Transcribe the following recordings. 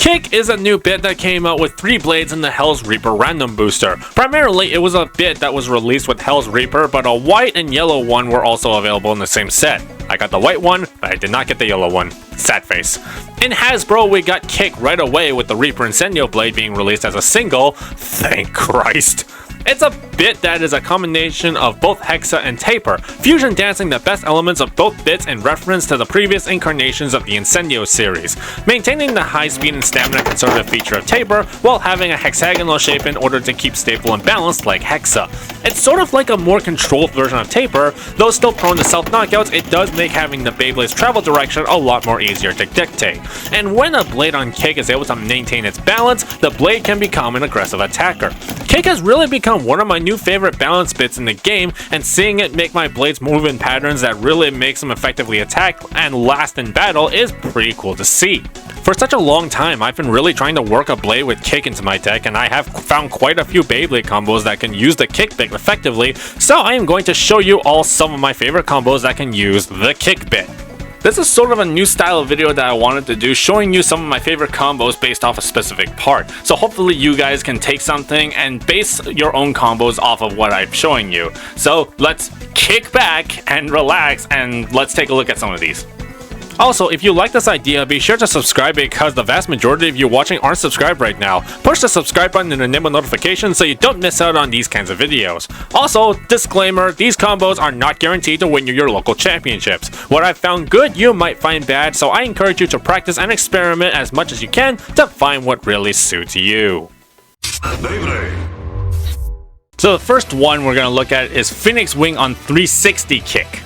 Kick is a new bit that came out with 3 blades in the Hell's Reaper random booster. Primarily, it was a bit that was released with Hell's Reaper, but a white and yellow one were also available in the same set. I got the white one, but I did not get the yellow one. Sad face. In Hasbro, we got Kick right away with the Reaper Incendio blade being released as a single. Thank Christ. It's a bit that is a combination of both Hexa and Taper, fusion dancing the best elements of both bits in reference to the previous incarnations of the Incendio series, maintaining the high speed and stamina conservative feature of Taper while having a hexagonal shape in order to keep stable and balanced like Hexa. It's sort of like a more controlled version of Taper, though still prone to self-knockouts. It does make having the Beyblade's travel direction a lot more easier to dictate. And when a blade on Kick is able to maintain its balance, the blade can become an aggressive attacker. Kick has really become one of my new favorite balance bits in the game, and seeing it make my blades move in patterns that really makes them effectively attack and last in battle is pretty cool to see. For such a long time, I've been really trying to work a blade with Kick into my deck, and I have found quite a few Beyblade combos that can use the Kick bit effectively, so I am going to show you all some of my favorite combos that can use the Kick bit. This is sort of a new style of video that I wanted to do, showing you some of my favorite combos based off a specific part. So hopefully you guys can take something and base your own combos off of what I'm showing you. So let's kick back and relax and let's take a look at some of these. Also, if you like this idea, be sure to subscribe because the vast majority of you watching aren't subscribed right now. Push the subscribe button and enable notifications so you don't miss out on these kinds of videos. Also, disclaimer, these combos are not guaranteed to win you your local championships. What I've found good, you might find bad, so I encourage you to practice and experiment as much as you can to find what really suits you. So the first one we're going to look at is Phoenix Wing on 360 Kick.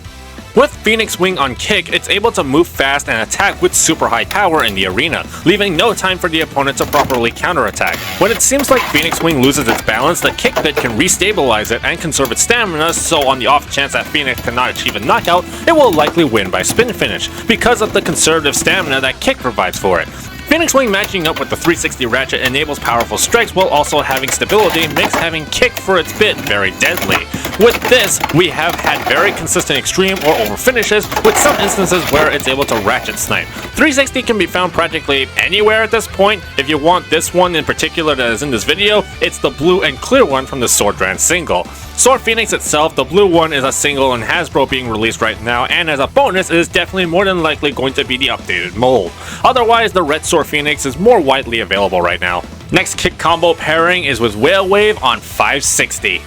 With Phoenix Wing on Kick, it's able to move fast and attack with super high power in the arena, leaving no time for the opponent to properly counterattack. When it seems like Phoenix Wing loses its balance, the Kick bit can restabilize it and conserve its stamina, so on the off chance that Phoenix cannot achieve a knockout, it will likely win by spin finish, because of the conservative stamina that Kick provides for it. Phoenix Wing matching up with the 360 ratchet enables powerful strikes while also having stability, makes having Kick for its bit very deadly. With this, we have had very consistent extreme or over finishes, with some instances where it's able to ratchet snipe. 360 can be found practically anywhere at this point. If you want this one in particular that is in this video, it's the blue and clear one from the Sword Dran single. Sword Phoenix itself, the blue one is a single in Hasbro being released right now, and as a bonus, it is definitely more than likely going to be the updated mold. Otherwise, the red Sword Phoenix is more widely available right now. Next Kick combo pairing is with Whale Wave on 560.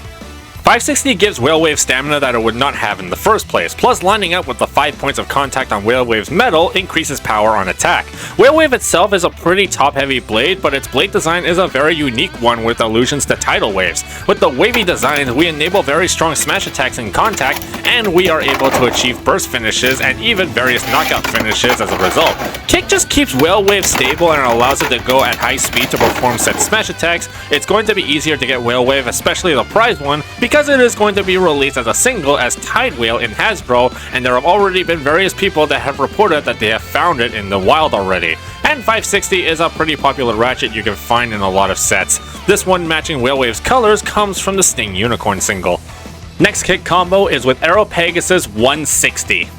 560 gives Whale Wave stamina that it would not have in the first place, plus lining up with the 5 points of contact on Whale Wave's metal increases power on attack. Whale Wave itself is a pretty top-heavy blade, but its blade design is a very unique one with allusions to tidal waves. With the wavy designs, we enable very strong smash attacks in contact, and we are able to achieve burst finishes and even various knockout finishes as a result. Kick just keeps Whale Wave stable and allows it to go at high speed to perform said smash attacks. It's going to be easier to get Whale Wave, especially the prize one, because it is going to be released as a single as Tide Whale in Hasbro, and there have already been various people that have reported that they have found it in the wild already. And 560 is a pretty popular ratchet you can find in a lot of sets. This one matching Whale Wave's colors comes from the Sting Unicorn single. Next Kick combo is with Aero Pegasus 160.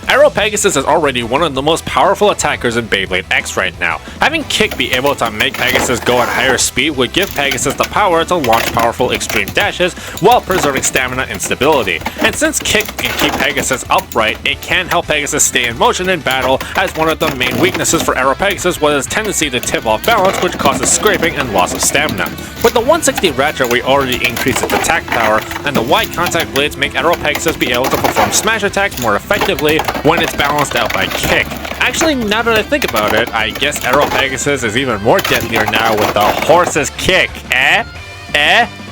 Aero Pegasus is already one of the most powerful attackers in Beyblade X right now. Having Kick be able to make Pegasus go at higher speed would give Pegasus the power to launch powerful extreme dashes while preserving stamina and stability. And since Kick can keep Pegasus upright, it can help Pegasus stay in motion in battle, as one of the main weaknesses for Aero Pegasus was its tendency to tip off balance, which causes scraping and loss of stamina. With the 160 ratchet, we already increased its attack power, and the wide contact blades make Aero Pegasus be able to perform smash attacks more effectively when it's balanced out by Kick. Actually, now that I think about it, I guess Aero Pegasus is even more deadlier now with the horse's kick.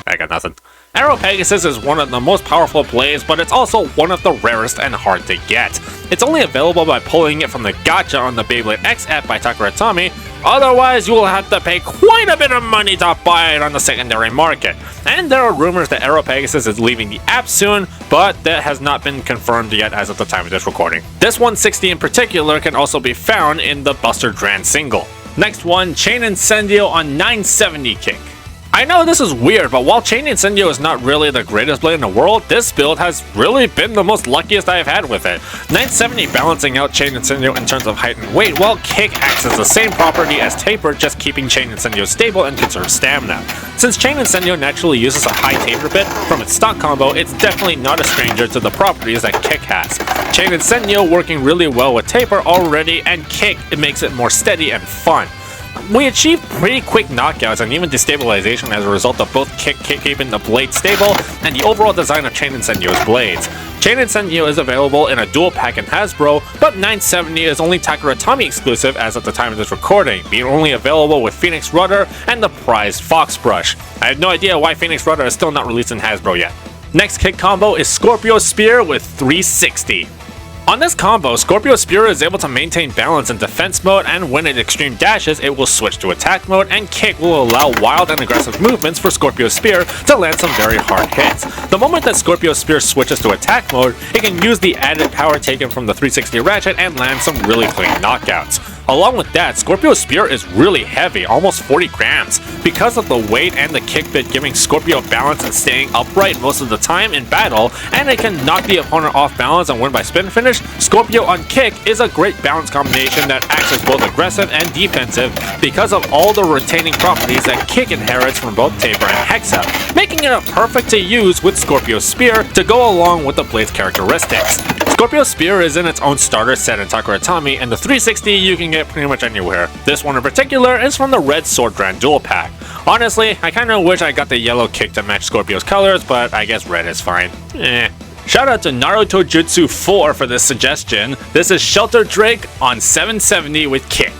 I got nothing. Aero Pegasus is one of the most powerful blades, but it's also one of the rarest and hard to get. It's only available by pulling it from the gacha on the Beyblade X app by Takuratami, otherwise you will have to pay quite a bit of money to buy it on the secondary market. And there are rumors that Aero Pegasus is leaving the app soon, but that has not been confirmed yet as of the time of this recording. This 160 in particular can also be found in the Buster Dran single. Next one, Chain Incendio on 970 Kick. I know this is weird, but while Chain Incendio is not really the greatest blade in the world, this build has really been the most luckiest I have had with it. 970 balancing out Chain Incendio in terms of height and weight, while Kick acts as the same property as Taper, just keeping Chain Incendio stable and conserves stamina. Since Chain Incendio naturally uses a high Taper bit from its stock combo, it's definitely not a stranger to the properties that Kick has. Chain Incendio working really well with Taper already, and Kick, it makes it more steady and fun. We achieve pretty quick knockouts and even destabilization as a result of both Kick keeping the blade stable and the overall design of Chain Incendio's blades. Chain Incendio is available in a dual pack in Hasbro, but 970 is only Takeratami exclusive as of the time of this recording, being only available with Phoenix Rudder and the prized Fox Brush. I have no idea why Phoenix Rudder is still not released in Hasbro yet. Next Kick combo is Scorpio Spear with 360. On this combo, Scorpio Spear is able to maintain balance in defense mode, and when it extreme dashes, it will switch to attack mode, and Kick will allow wild and aggressive movements for Scorpio Spear to land some very hard hits. The moment that Scorpio Spear switches to attack mode, it can use the added power taken from the 360 ratchet and land some really clean knockouts. Along with that, Scorpio Spear is really heavy, almost 40 grams. Because of the weight and the kick bit giving Scorpio balance and staying upright most of the time in battle, and it can knock the opponent off balance and win by spin finish, Scorpio on Kick is a great balance combination that acts as both aggressive and defensive because of all the retaining properties that Kick inherits from both Taper and Hexa, making it perfect to use with Scorpio Spear to go along with the blade's characteristics. Scorpio Spear is in its own starter set in Takeratami, and the 360 you can get pretty much anywhere. This one in particular is from the Red Sword Brand Dual Pack. Honestly, I kinda wish I got the yellow Kick to match Scorpio's colors, but I guess red is fine. Shout out to Naruto Jutsu 4 for this suggestion. This is Shelter Drake on 770 with Kick.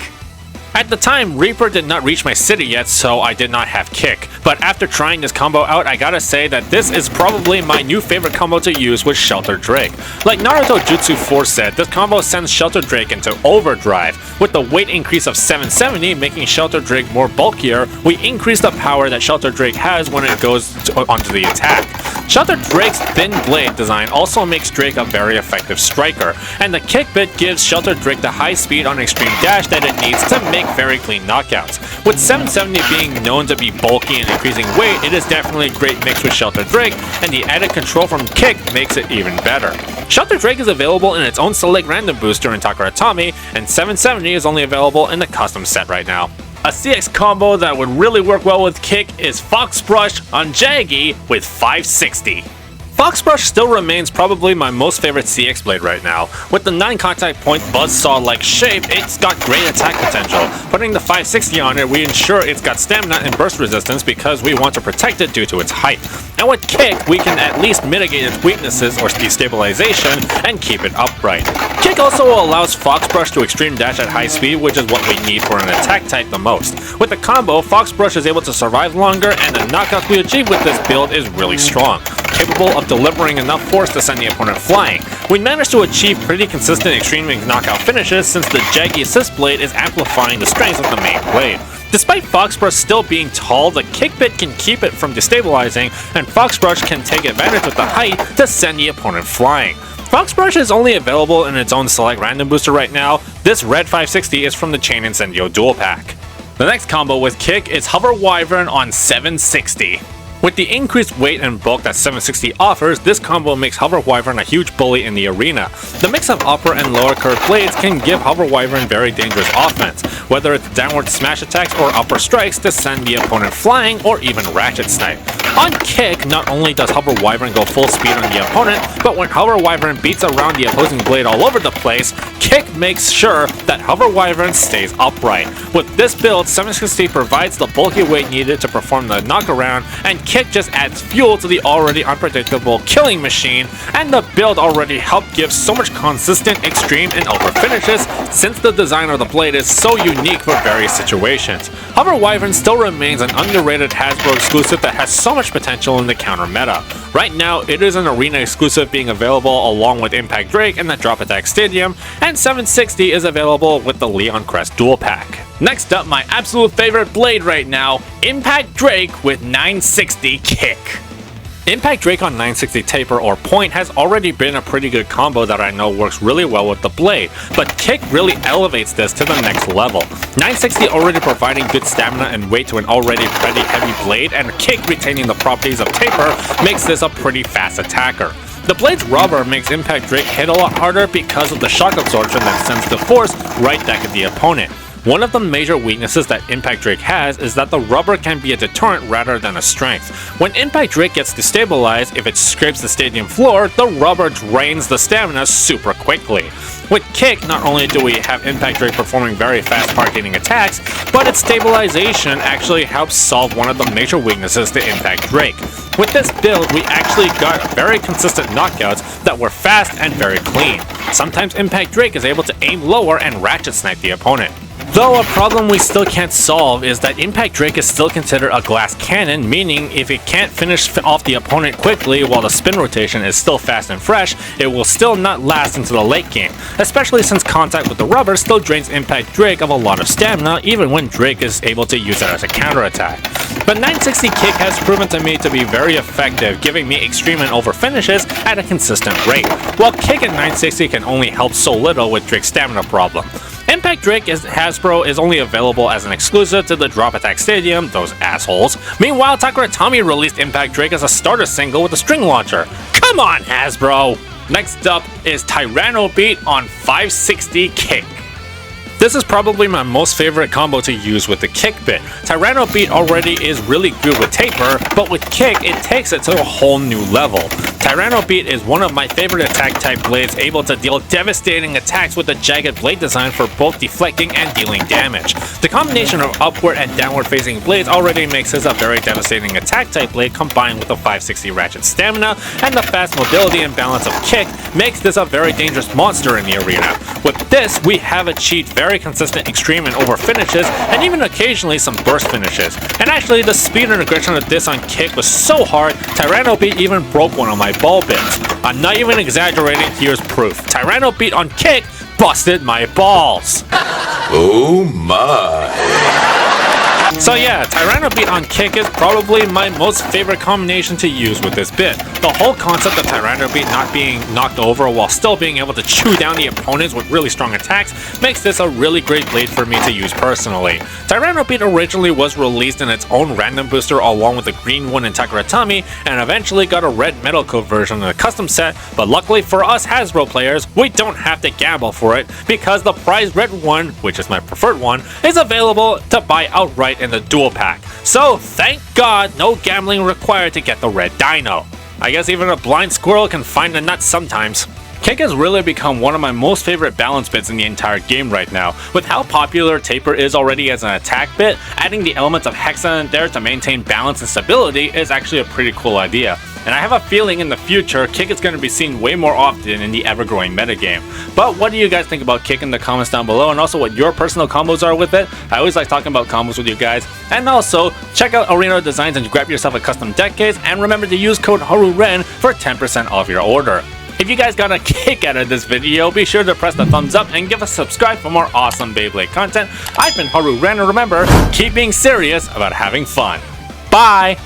At the time, Reaper did not reach my city yet, so I did not have Kick. But after trying this combo out, I gotta say that this is probably my new favorite combo to use with Shelter Drake. Like Naruto Jutsu 4 said, this combo sends Shelter Drake into overdrive. With the weight increase of 770 making Shelter Drake more bulkier, we increase the power that Shelter Drake has when it goes onto the attack. Shelter Drake's thin blade design also makes Drake a very effective striker, and the Kick bit gives Shelter Drake the high speed on extreme dash that it needs to make very clean knockouts. With 770 being known to be bulky and increasing weight, it is definitely a great mix with Shelter Drake, and the added control from Kick makes it even better. Shelter Drake is available in its own select random booster in Takeratami, and 770 is only available in the custom set right now. A CX combo that would really work well with Kick is Fox Brush on Jaggy with 560. Fox Brush still remains probably my most favorite CX blade right now. With the 9 contact point buzzsaw-like shape, it's got great attack potential. Putting the 560 on it, we ensure it's got stamina and burst resistance because we want to protect it due to its height. And with Kick, we can at least mitigate its weaknesses or destabilization and keep it upright. Kick also allows Fox Brush to extreme dash at high speed, which is what we need for an attack type the most. With the combo, Fox Brush is able to survive longer, and the knockouts we achieve with this build is really strong, capable of delivering enough force to send the opponent flying. We managed to achieve pretty consistent extreme knockout finishes since the Jaggy Assist blade is amplifying the strength of the main blade. Despite Fox Brush still being tall, the Kick bit can keep it from destabilizing, and Fox Brush can take advantage with the height to send the opponent flying. Fox Brush is only available in its own select random booster right now. This red 560 is from the Chain Incendio Dual Pack. The next combo with Kick is Hover Wyvern on 760. With the increased weight and bulk that 760 offers, this combo makes Hover Wyvern a huge bully in the arena. The mix of upper and lower curved blades can give Hover Wyvern very dangerous offense, whether it's downward smash attacks or upper strikes to send the opponent flying or even ratchet snipe. On Kick, not only does Hover Wyvern go full speed on the opponent, but when Hover Wyvern beats around the opposing blade all over the place, Kick makes sure that Hover Wyvern stays upright. With this build, 760 provides the bulky weight needed to perform the knockaround, and Kick just adds fuel to the already unpredictable killing machine, and the build already helped give so much consistent, extreme, and over finishes since the design of the blade is so unique for various situations. Hover Wyvern still remains an underrated Hasbro exclusive that has so much potential in the counter meta. Right now, it is an arena exclusive being available along with Impact Drake and the Drop Attack Stadium, and 760 is available with the Leon Crest Dual Pack. Next up, my absolute favorite blade right now, Impact Drake with 960 Kick. Impact Drake on 960 Taper or Point has already been a pretty good combo that I know works really well with the blade, but Kick really elevates this to the next level. 960 already providing good stamina and weight to an already pretty heavy blade, and Kick retaining the properties of Taper makes this a pretty fast attacker. The blade's rubber makes Impact Drake hit a lot harder because of the shock absorption that sends the force right back at the opponent. One of the major weaknesses that Impact Drake has is that the rubber can be a deterrent rather than a strength. When Impact Drake gets destabilized, if it scrapes the stadium floor, the rubber drains the stamina super quickly. With Kick, not only do we have Impact Drake performing very fast hard-hitting attacks, but its stabilization actually helps solve one of the major weaknesses to Impact Drake. With this build, we actually got very consistent knockouts that were fast and very clean. Sometimes Impact Drake is able to aim lower and ratchet snipe the opponent. Though a problem we still can't solve is that Impact Drake is still considered a glass cannon, meaning if it can't finish off the opponent quickly while the spin rotation is still fast and fresh, it will still not last into the late game, especially since contact with the rubber still drains Impact Drake of a lot of stamina even when Drake is able to use it as a counterattack. But 960 Kick has proven to me to be very effective, giving me extreme and over finishes at a consistent rate, while Kick at 960 can only help so little with Drake's stamina problem. Impact Drake Hasbro is only available as an exclusive to the Drop Attack Stadium, those assholes. Meanwhile, Takuratami released Impact Drake as a starter single with a string launcher. Come on, Hasbro! Next up is Tyranno Beat on 560 Kick. This is probably my most favorite combo to use with the Kick bit. Tyranno Beat already is really good with Taper, but with Kick, it takes it to a whole new level. Tyranno Beat is one of my favorite attack type blades, able to deal devastating attacks with a jagged blade design for both deflecting and dealing damage. The combination of upward and downward facing blades already makes this a very devastating attack type blade, combined with a 560 ratchet stamina and the fast mobility and balance of Kick makes this a very dangerous monster in the arena. With this, we have achieved very consistent extreme and over finishes, and even occasionally some burst finishes. And actually, the speed and aggression of this on Kick was so hard, Tyranno Beat even broke one of my ball bits. I'm not even exaggerating, here's proof. Tyranno Beat on Kick busted my balls. Oh my. So yeah, Tyranno Beat on Kick is probably my most favorite combination to use with this bit. The whole concept of Tyranno Beat not being knocked over while still being able to chew down the opponents with really strong attacks makes this a really great blade for me to use personally. Tyranno Beat originally was released in its own random booster along with the green one in Takuratami, and eventually got a red metal coat version in a custom set, but luckily for us Hasbro players, we don't have to gamble for it because the prize red one, which is my preferred one, is available to buy outright in the dual pack. So thank God no gambling required to get the red dino. I guess even a blind squirrel can find a nut sometimes. Kick has really become one of my most favorite balance bits in the entire game right now. With how popular Taper is already as an attack bit, adding the elements of Hexa in there to maintain balance and stability is actually a pretty cool idea. And I have a feeling in the future, Kick is going to be seen way more often in the ever-growing metagame. But what do you guys think about Kick in the comments down below, and also what your personal combos are with it? I always like talking about combos with you guys. And also, check out Arena Designs and grab yourself a custom deck case, and remember to use code HARUREN for 10% off your order. If you guys got a kick out of this video, be sure to press the thumbs up and give a subscribe for more awesome Beyblade content. I've been HaruRen, and remember, keep being serious about having fun. Bye!